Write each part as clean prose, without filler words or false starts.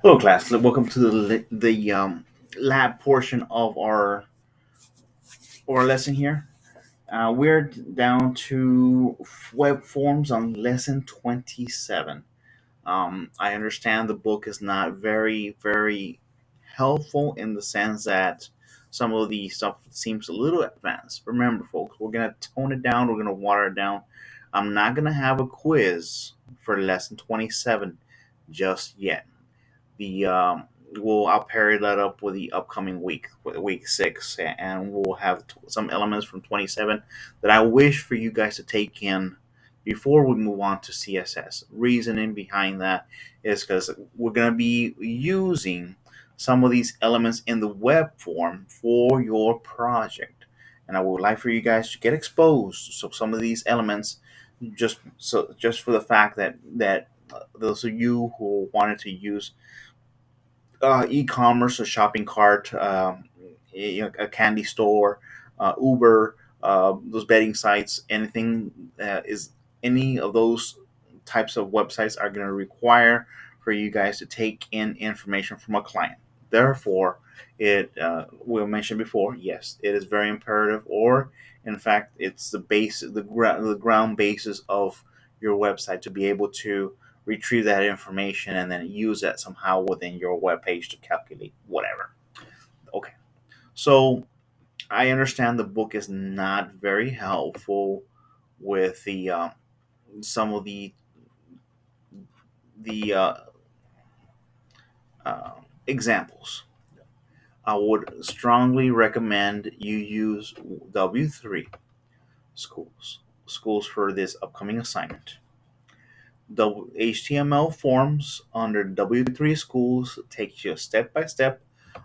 Hello, class. Welcome to the lab portion of our lesson here. We're down to web forms on lesson 27. I understand the book is not very helpful in the sense that some of the stuff seems a little advanced. Remember, folks, we're gonna tone it down. We're gonna water it down. I'm not gonna have a quiz for lesson 27 just yet. The We'll I'll pair that up with the upcoming week, week 6, and we'll have some elements from 27 that I wish for you guys to take in before we move on to CSS. Reasoning behind that is because we're going to be using some of these elements in the web form for your project, and I would like for you guys to get exposed. So some of these elements, just for the fact that those of you who wanted to use e-commerce, a shopping cart, a candy store, Uber, those betting sites, anything is any of those types of websites are going to require for you guys to take in information from a client. Therefore, it we mentioned before. Yes, it is very imperative, or in fact, it's the ground basis of your website to be able to retrieve that information and then use that somehow within your web page to calculate whatever. Okay, so I understand the book is not very helpful with the some of the uh, examples. I would strongly recommend you use W3 schools for this upcoming assignment. The HTML forms under W3 schools takes you step by step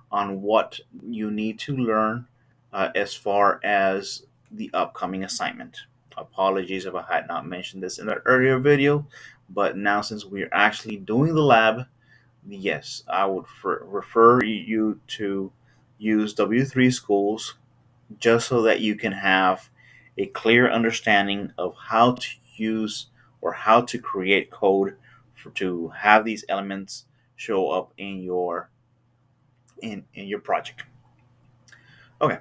on what you need to learn as far as the upcoming assignment. Apologies if I had not mentioned this in an earlier video, but now since we're actually doing the lab, yes, I would refer you to use W3 schools just so that you can have a clear understanding of how to use or how to create code to have these elements show up in your project. Okay,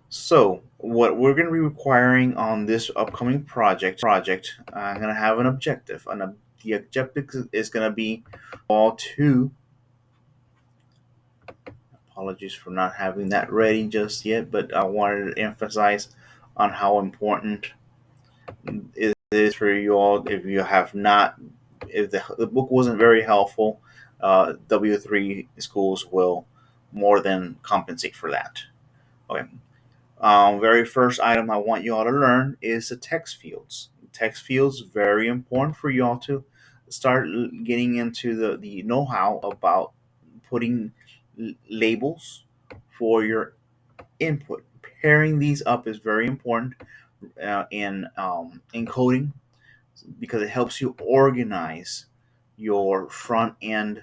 so what we're going to be requiring on this upcoming project, I'm going to have an objective, and the objective is going to be all two. Apologies for not having that ready just yet, but I wanted to emphasize on how important it is for you all. If you have not, if the book wasn't very helpful, W3 schools will more than compensate for that. Okay. Very first item I want you all to learn is the text fields. Text fields very important for you all to start getting into the know-how about putting labels for your input. Pairing these up is very important in coding because it helps you organize your front end.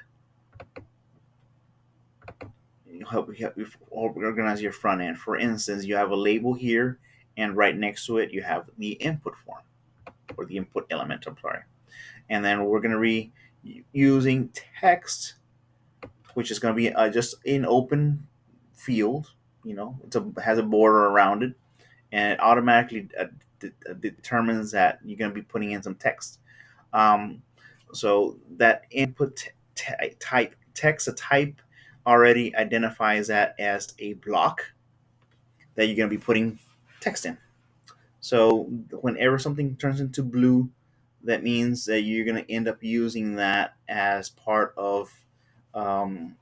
Help you organize your front end. For instance, you have a label here, and right next to it, you have the input form or the input element. I'm sorry, and then we're going to be using text, which is going to be just an open field. Has a border around it, and it automatically determines that you're going to be putting in some text. Um, so that input type text, a type already identifies that as a block that you're going to be putting text in. So whenever something turns into blue, that means that you're going to end up using that as part of um,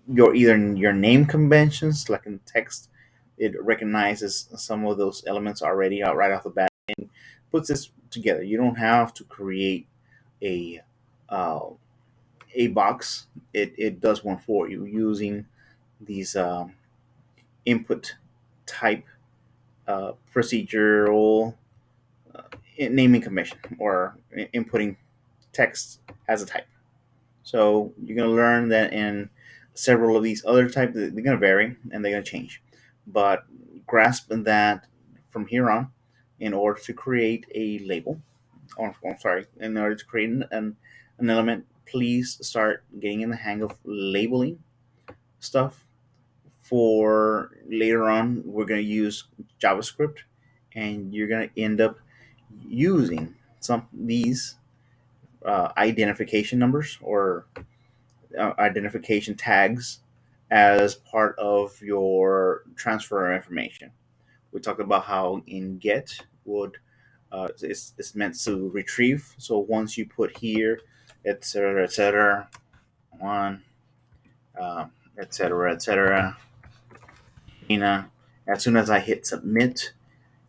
your either your name conventions, like in text, it recognizes some of those elements already out right off the bat and puts this together. You don't have to create a uh, a box. It does one for you using these input type procedural naming convention or inputting text as a type. So you're going to learn that in several of these other types, they're going to vary and they're going to change. But grasp that from here on, in order to create a label, or I'm sorry, in order to create an element, please start getting in the hang of labeling stuff. For later on, we're going to use JavaScript, and you're going to end up using some these identification numbers or identification tags as part of your transfer information. We talked about how in get would it's meant to retrieve. So once you put here, etc., one, etc., as soon as I hit submit,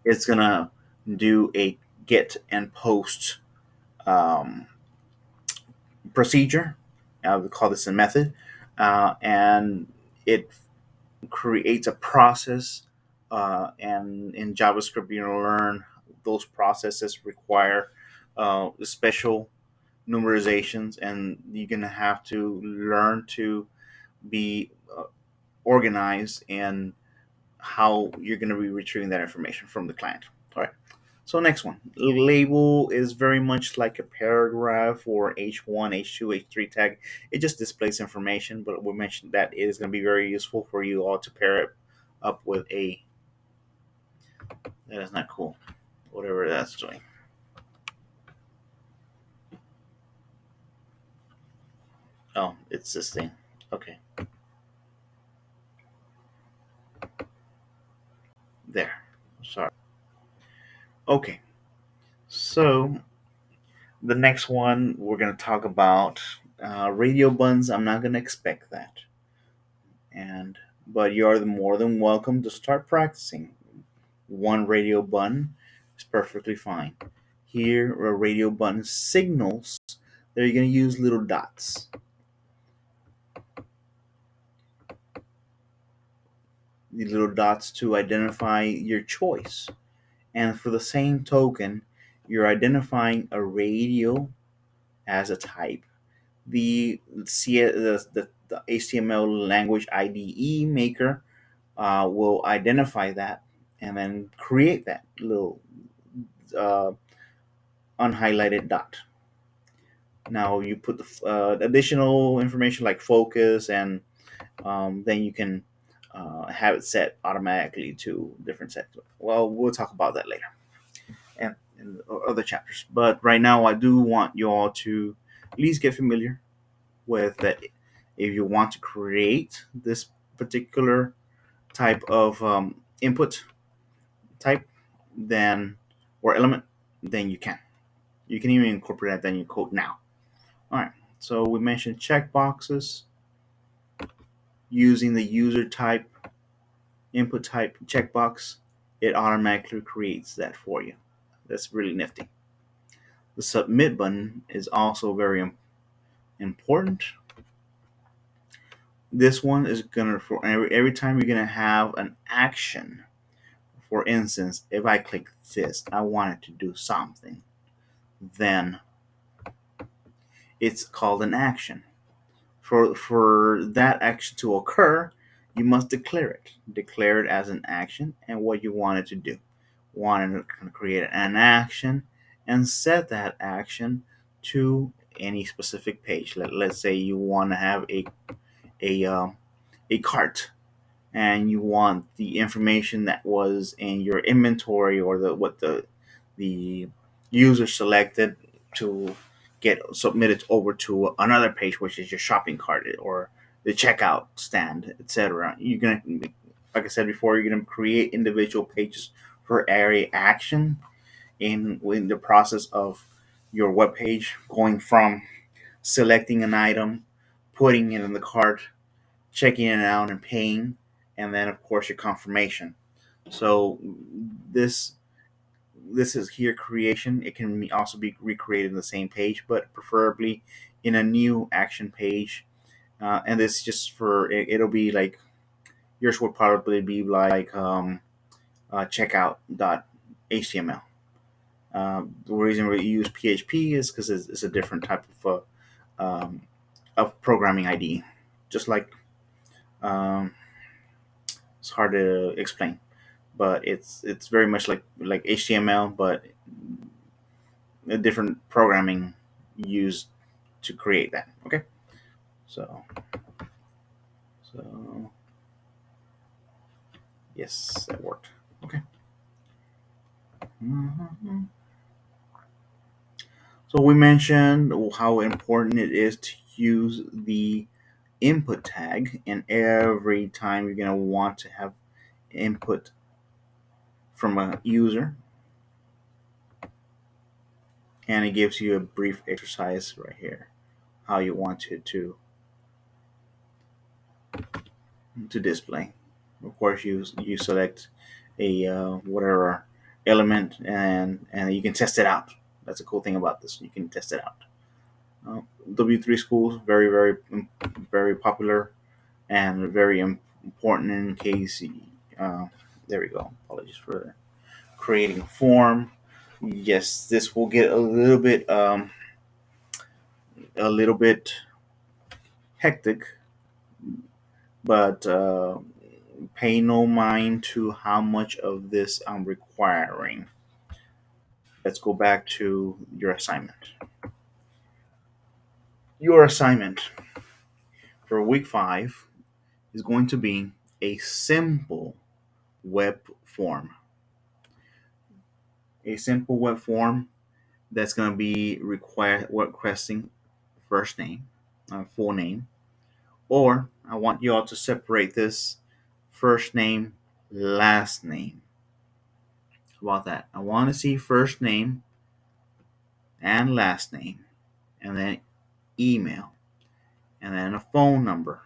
it's gonna do a get and post um, procedure. We call this a method, and it creates a process. And in JavaScript, you're gonna learn those processes require special numerizations, and you're gonna have to learn to be organized in how you're going to be retrieving that information from the client. All right. So next one, label is very much like a paragraph or H1, H2, H3 tag. It just displays information, but we mentioned that it is going to be very useful for you all to pair it up with a. That is not cool. Whatever that's doing. Oh, it's this thing. Okay, there. Sorry. Okay, so the next one we're going to talk about radio buttons. I'm not going to expect that, and but you are more than welcome to start practicing. One radio button is perfectly fine. Here, a radio button signals that you're going to use little dots. The little dots to identify your choice. And for the same token, you're identifying a radio as a type. The HTML language IDE maker will identify that and then create that little uh, unhighlighted dot. Now you put the additional information like focus, and then you can have it set automatically to different sets. Well, we'll talk about that later and in other chapters. But right now, I do want you all to at least get familiar with that. If you want to create this particular type of input type, then or element, then you can. You can even incorporate that in your code now. All right. So we mentioned checkboxes using the user type input type checkbox. It automatically creates that for you. That's really nifty. The submit button is also very important. This one is gonna for every time you're gonna have an action. For instance, if I click this, I want it to do something. Then it's called an action. For that action to occur, you must declare it. Declare it as an action and what you want it to do. Want to create an action and set that action to any specific page. Let's say you want to have a a cart, and you want the information that was in your inventory or the user selected to get submitted over to another page, which is your shopping cart or the checkout stand, etc. You're gonna, like I said before, you're gonna create individual pages for every action in the process of your web page, going from selecting an item, putting it in the cart, checking it out, and paying, and then of course your confirmation. So this this is here creation. It can also be recreated in the same page, but preferably in a new action page. And this just for it'll be like yours would probably be like checkout.html. The reason we use PHP is because it's a different type of programming ID. Just like it's hard to explain, but it's very much like HTML, but a different programming used to create that. Okay, so so yes, that worked. Okay. Mhm. So we mentioned how important it is to use the input tag, and every time you're going to want to have input from a user, and it gives you a brief exercise right here how you want it to display. Of course, you select a whatever element, and you can test it out. That's a cool thing about this. You can test it out. W3 schools very popular and very important in case. Uh, there we go. Apologies for creating a form. Yes, this will get a little bit hectic, but pay no mind to how much of this I'm requiring. Let's go back to your assignment. Your assignment for week 5 is going to be a simple web form. A simple web form that's going to be requesting first name, full name, or I want you all to separate this first name, last name. How about that? I want to see first name and last name, and then email, and then a phone number.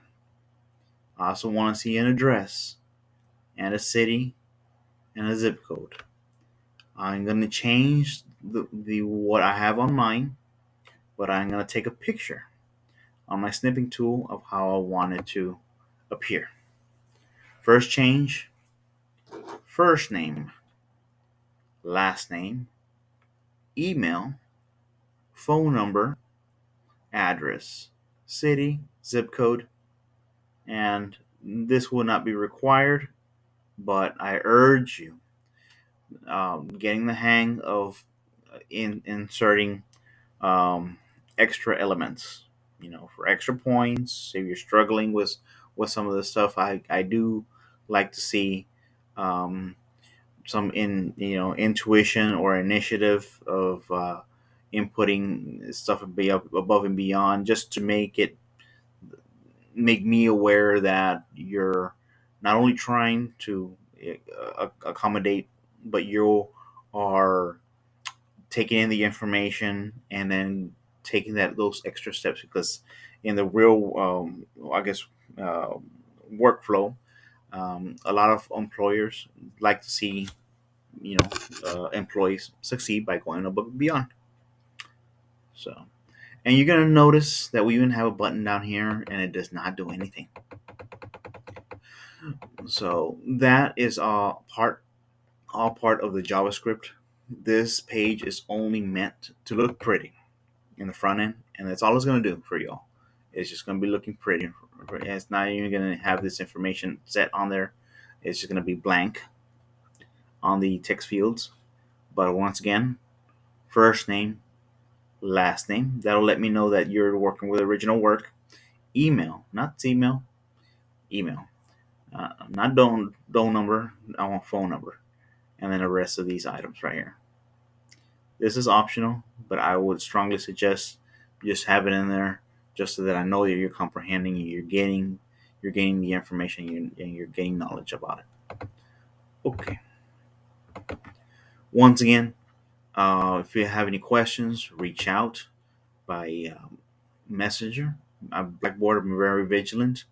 I also want to see an address and a city and a zip code. I'm going to change the what I have on mine, but I'm going to take a picture on my snipping tool of how I want it to appear. First change, first name, last name, email, phone number, address, city, zip code, and this will not be required, but I urge you, getting the hang of inserting um, extra elements. For extra points, if you're struggling with some of the stuff, I do like to see um, some intuition or initiative of inputting stuff above and beyond, just to make me aware that you're not only trying to accommodate, but you are taking in the information and then taking those extra steps, because in the real I guess uh, workflow, a lot of employers like to see employees succeed by going above and beyond. So, and you're gonna notice that we even have a button down here, and it does not do anything. So that is all part of the JavaScript. This page is only meant to look pretty in the front end, and that's all it's gonna do for y'all. It's just gonna be looking pretty. It's not even gonna have this information set on there. It's just gonna be blank on the text fields. But once again, first name, last name. That'll let me know that you're working with original work. Email, not email, email. Not don't number. I want phone number, and then the rest of these items right here. This is optional, but I would strongly suggest just have it in there, just so that I know that you're comprehending, you're gaining the information, and you're gaining knowledge about it. Okay. Once again, if you have any questions, reach out by messenger. Blackboard, I'm very vigilant.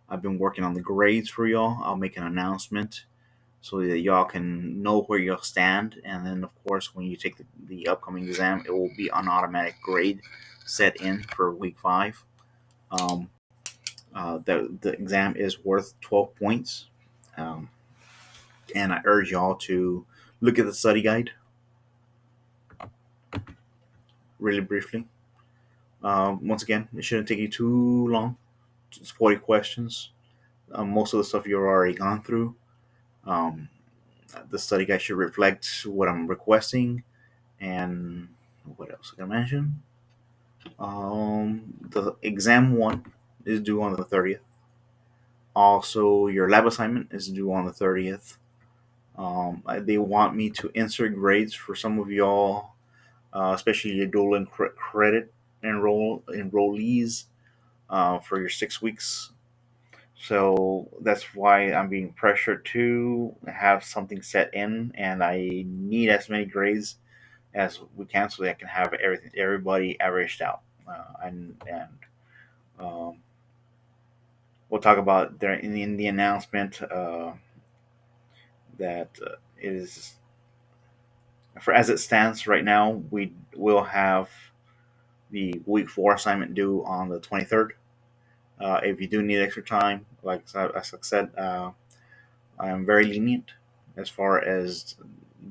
I've been working on the grades for y'all. I'll make an announcement so that y'all can know where you'll stand. And then, of course, when you take the upcoming exam, it will be an automatic grade set in for week 5. Um, the exam is worth 12 points. Um, and I urge y'all to look at the study guide really briefly. Once again, it shouldn't take you too long. It's 40 questions. Most of the stuff you've already gone through. Um, the study guide should reflect what I'm requesting, and what else can I mention? The exam one is due on the 30th. Also, your lab assignment is due on the 30th. They want me to insert grades for some of y'all, especially your dual and credit enrollees for your 6 weeks. So that's why I'm being pressured to have something set in, and I need as many grades as we can so that I can have everybody averaged out. And um, we'll talk about there in the announcement that is for as it stands right now. We will have the week 4 assignment due on the 23rd. If you do need extra time, as I said, I'm very lenient as far as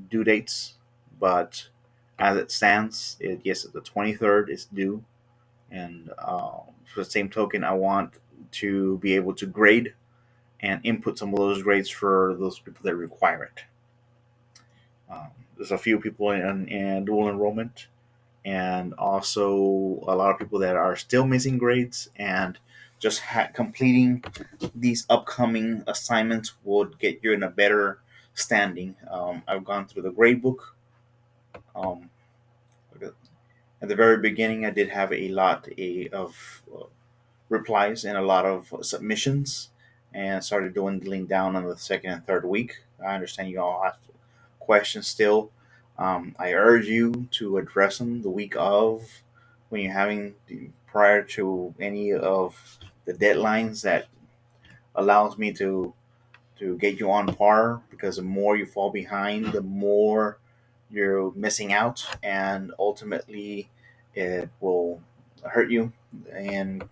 due dates, but as it stands, yes, the 23rd is due. And for the same token, I want to be able to grade and input some of those grades for those people that require it. There's a few people in dual enrollment, and also a lot of people that are still missing grades, and just completing these upcoming assignments would get you in a better standing. I've gone through the grade book. Um, at the very beginning, I did have a lot of replies and a lot of submissions, and started dwindling down on the second and third week. I understand you all have questions still. I urge you to address them the week of, when you're having prior to any of the deadlines that allows me to get you on par, because the more you fall behind, the more you're missing out, and ultimately it will hurt you, and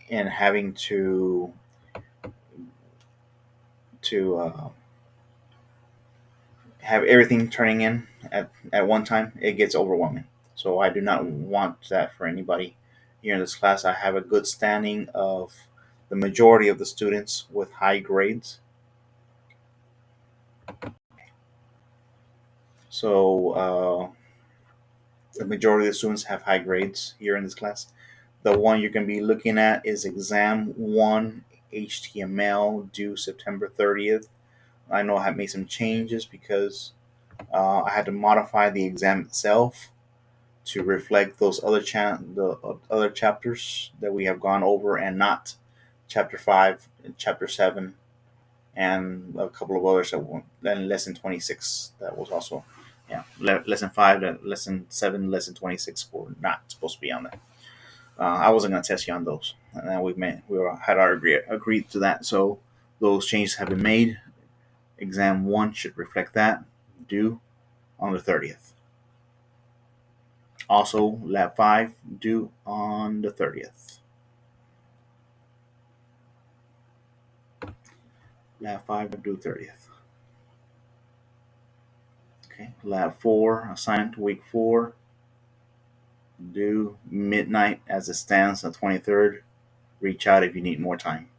having to have everything turning in at one time, it gets overwhelming. So I do not want that for anybody here in this class. I have a good standing of the majority of the students with high grades. So the majority of the students have high grades here in this class. The one you're going to be looking at is exam 1 HTML, due September 30th. I know I have made some changes because I had to modify the exam itself to reflect those the other chapters that we have gone over, and not chapter 5 and chapter 7, and a couple of others that were then lesson 26 that was also, yeah, lesson 5, lesson 7, lesson 26 were not supposed to be on there. I wasn't going to test you on those, and had already agreed to that. So those changes have been made. Exam 1 should reflect that, due on the 30th. Also, lab 5 due on the 30th. Lab 5 due 30th. Okay. Lab 4 assignment week 4 due midnight as it stands on the 23rd. Reach out if you need more time.